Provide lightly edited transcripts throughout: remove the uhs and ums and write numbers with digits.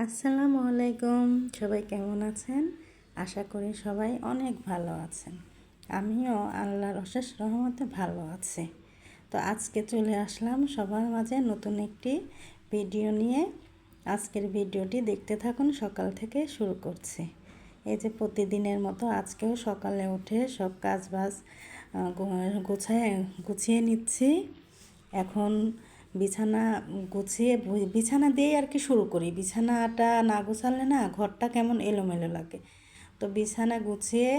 আসসালামু আলাইকুম। সবাই কেমন আছেন? আশা করি সবাই অনেক ভালো আছেন। আমিও আল্লাহর অশেষ রহমতে ভালো আছি। তো আজকে চলে আসলাম সবার মাঝে নতুন একটি ভিডিও নিয়ে। আজকের ভিডিওটি দেখতে থাকুন, সকাল থেকে শুরু করছি। এই যে প্রতিদিনের মতো আজকেও সকালে উঠে সব কাজবাজ গুছিয়ে নিচ্ছি। এখন বিছানা গুছিয়ে বিছানা দিয়েই আর কি শুরু করি। বিছানাটা না গুছালে না ঘরটা কেমন এলোমেলো লাগে। তো বিছানা গুছিয়ে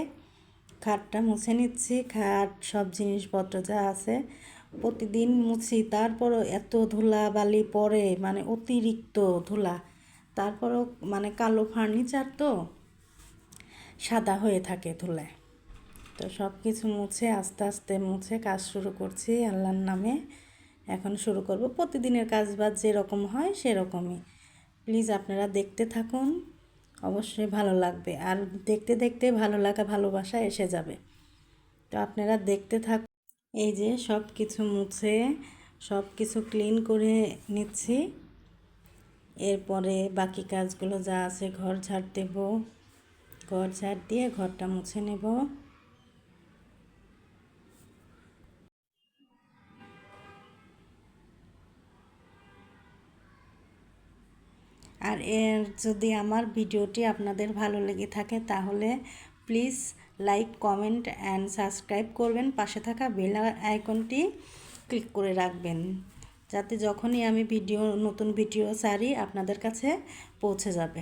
খাটটা মুছে নিচ্ছি। খাট সব জিনিসপত্র যা আছে প্রতিদিন মুছি, তারপরও এত ধুলা বালি পড়ে, মানে অতিরিক্ত ধুলা। তারপরও মানে কালো ফার্নিচার তো সাদা হয়ে থাকে ধুলায়। তো সব কিছু মুছে আস্তে আস্তে মুছে কাজ শুরু করছি আল্লাহর নামে। এখন শুরু করব প্রতিদিনের কাজবাজ যেরকম হয় সেরকমই। প্লিজ আপনারা দেখতে থাকুন, অবশ্যই ভালো লাগবে। আর দেখতে দেখতে ভালো লাগা ভালোবাসা এসে যাবে। তো আপনারা দেখতে থাকুন। এই যে সব কিছু মুছে সব কিছু ক্লিন করে নিচ্ছি। এরপরে বাকি কাজগুলো যা আছে ঘর ঝাড় দেব, ঘর ঝাড় দিয়ে ঘরটা মুছে নেব। আর যদি আমার ভিডিওটি আপনাদের ভালো লেগে থাকে তাহলে please like, comment and subscribe করবেন। পাশে থাকা বেল আইকনটি ক্লিক করে রাখবেন, যাতে যখনই আমি নতুন ভিডিও ছাড়ি আপনাদের কাছে পৌঁছে যাবে।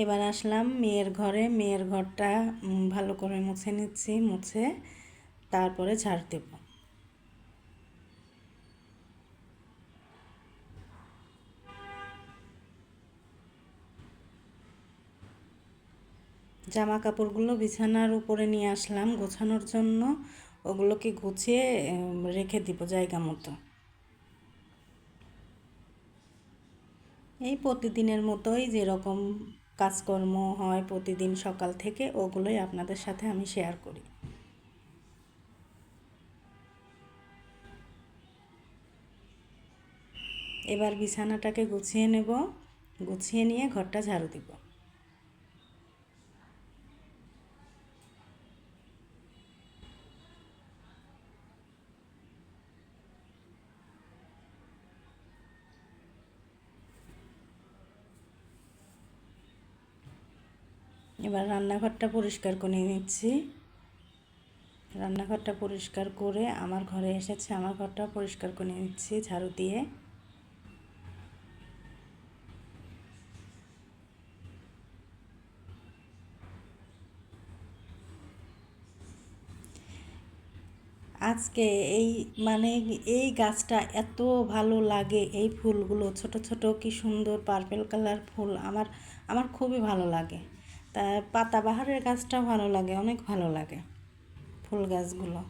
এবার আসলাম মেয়ের ঘরে। মেয়ের ঘরটা ভালো করে মুছে নিচ্ছি। মুছে তারপরে ঝাড় দেব। জামা কাপড়গুলো বিছানার উপরে নিয়ে আসলাম গোছানোর জন্য। ওগুলোকে গুছিয়ে রেখে দিব জায়গা মতো। এই প্রতিদিনের মতোই যেরকম কাজকর্ম হয় প্রতিদিন সকাল থেকে, ওগুলোই আপনাদের সাথে আমি শেয়ার করি। এবার বিছানাটাকে গুছিয়ে নেব। গুছিয়ে নিয়ে ঘরটা ঝাড়ু দিব। এবার রান্নাঘরটা পরিষ্কার করে নিচ্ছি। রান্নাঘরটা পরিষ্কার করে আমার ঘরে এসেছে, আমার ঘরটা পরিষ্কার করে নিচ্ছি ঝাড়ু দিয়ে। আজকে এই মানে এই গাছটা এত ভালো লাগে। এই ফুলগুলো ছোট ছোট কি সুন্দর পার্পেল কালার ফুল, আমার আমার খুবই ভালো লাগে। তা পাতাবাহারের গাছটাও ভালো লাগে, অনেক ভালো লাগে ফুল গাছগুলো।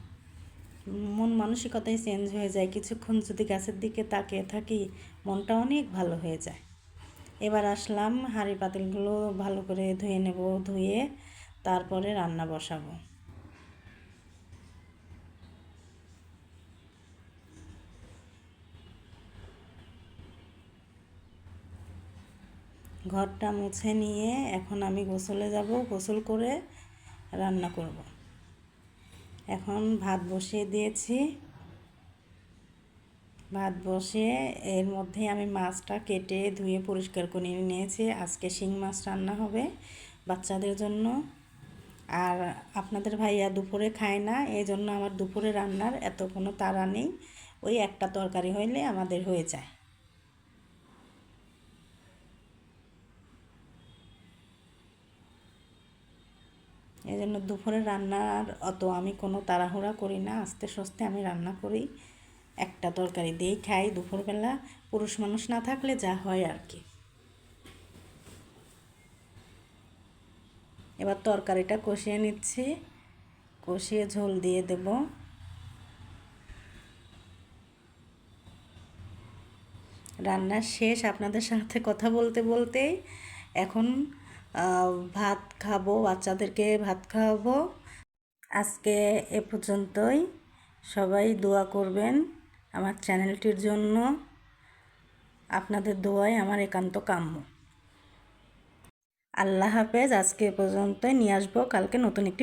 মন মানসিকতাই চেঞ্জ হয়ে যায় কিছুক্ষণ যদি গাছের দিকে তাকিয়ে থাকি, মনটা অনেক ভালো হয়ে যায়। এবার আসলাম হাঁড়ি পাতিলগুলো ভালো করে ধুয়ে নেব। ধুয়ে তারপরে রান্না বসাবো। ঘরটা মুছে নিয়ে এখন আমি গোসলে যাব। গোসল করে রান্না করব। এখন ভাত বসিয়ে দিয়েছি। ভাত বসিয়ে এর মধ্যে আমি মাছটা কেটে ধুয়ে পরিষ্কার করে নিয়েছি। আজকে শিং মাছ রান্না হবে বাচ্চাদের জন্য। আর আপনাদের ভাইয়া দুপুরে খায় না, এই জন্য আমার দুপুরে রান্নার এত কোনো তাড়া নেই। ওই একটা তরকারি হইলে আমাদের হয়ে যায়। এই জন্য দুপুরে রান্নার অত আমি কোনো তাড়াহুড়া করি না, আস্তে সস্তে আমি রান্না করি। একটা তরকারি দিয়েই খাই দুপুরবেলা, পুরুষ মানুষ না থাকলে যা হয় আর কি। এবার তরকারিটা কষিয়ে নিচ্ছি। কষিয়ে ঝোল দিয়ে দেব। রান্নার শেষ আপনাদের সাথে কথা বলতে বলতেই। এখন ভাত খাবো, বাচ্চাদেরকে ভাত খাওয়াবো। আজকে এ পর্যন্তই। সবাই দোয়া করবেন আমার চ্যানেলটির জন্য আপনাদের দোয়াই আমার একান্ত কাম্য। আল্লাহ হাফেজ। আজকে এ পর্যন্তই, নিয়ে আসবো কালকে নতুন একটি